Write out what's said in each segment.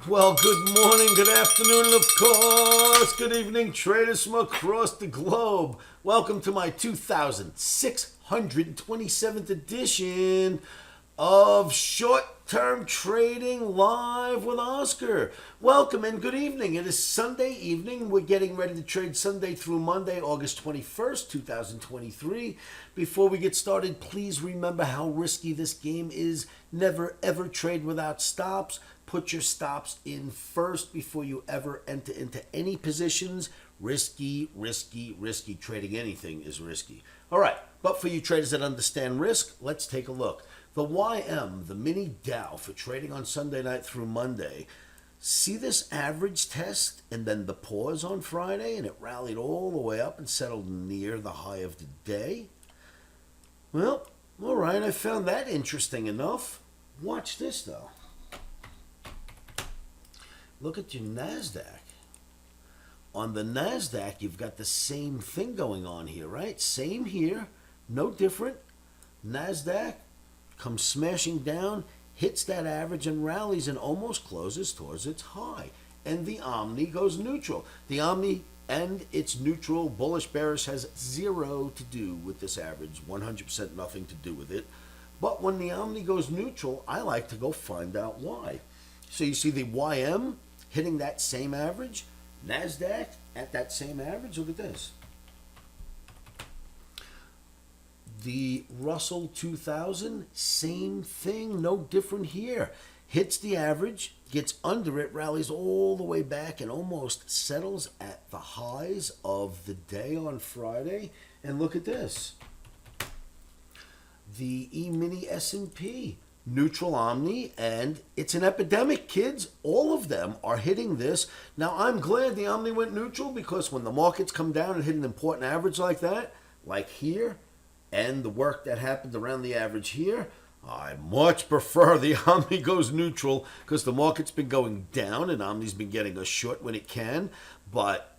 Well, good morning, good afternoon, and of course, good evening, traders from across the globe. Welcome to my 2627th edition of Short-Term Trading Live with Oscar. Welcome and good evening. It is Sunday evening. We're getting ready to trade Sunday through Monday, August 21st, 2023. Before we get started, please remember how risky this game is. Never ever trade without stops. Put your stops in first before you ever enter into any positions. Risky, risky, risky. Trading anything is risky. All right, but for you traders that understand risk, let's take a look. The YM, the mini Dow for trading on Sunday night through Monday. See this average test and then the pause on Friday, and it rallied all the way up and settled near the high of the day? Well, all right, I found that interesting enough. Watch this, though. Look at your Nasdaq. On the Nasdaq, you've got the same thing going on here, right? Same here, no different. Nasdaq comes smashing down, hits that average and rallies and almost closes towards its high. And the OMNI goes neutral. The OMNI and its neutral, bullish, bearish has zero to do with this average, 100% nothing to do with it. But when the OMNI goes neutral, I like to go find out why. So you see the YM hitting that same average, Nasdaq at that same average. Look at this. The Russell 2000, same thing, no different here. Hits the average, gets under it, rallies all the way back, and almost settles at the highs of the day on Friday. And look at this. The E-mini S&P, neutral OMNI, and it's an epidemic, kids. All of them are hitting this. Now, I'm glad the OMNI went neutral, because when the markets come down and hit an important average like that, like here, and the work that happened around the average here, I much prefer the OMNI goes neutral, because the market's been going down and OMNI's been getting a short when it can. But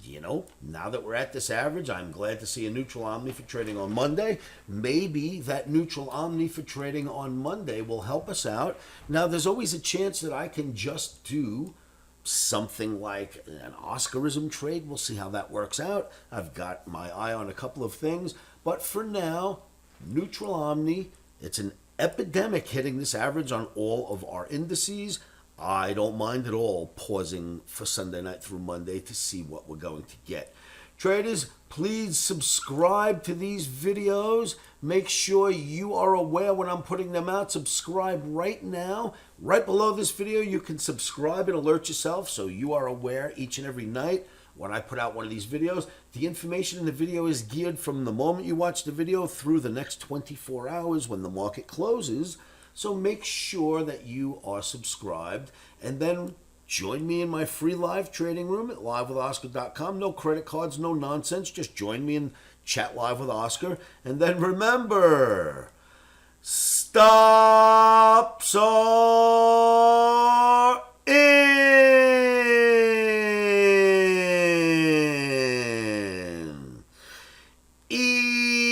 you know, now that we're at this average, I'm glad to see a neutral OMNI for trading on Monday. Maybe that neutral OMNI for trading on Monday will help us out. Now, there's always a chance that I can just do something like an Oscarism trade. We'll see how that works out. I've got my eye on a couple of things. But for now, neutral OMNI, it's an epidemic hitting this average on all of our indices. I don't mind at all pausing for Sunday night through Monday to see what we're going to get. Traders, please subscribe to these videos. Make sure you are aware when I'm putting them out. Subscribe right now. Right below this video, you can subscribe and alert yourself so you are aware each and every night when I put out one of these videos. The information in the video is geared from the moment you watch the video through the next 24 hours when the market closes. So make sure that you are subscribed, and then join me in my free live trading room at livewithoscar.com. No credit cards, no nonsense. Just join me and chat live with Oscar. And then remember, stops are in. Emotions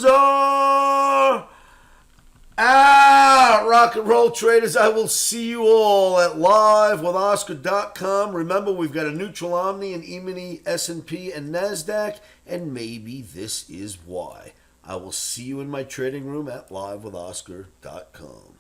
are out. Rock and roll, traders. I will see you all at livewithoscar.com. Remember, we've got a neutral OMNI, an E-mini S&P, and Nasdaq, and maybe this is why. I will see you in my trading room at livewithoscar.com.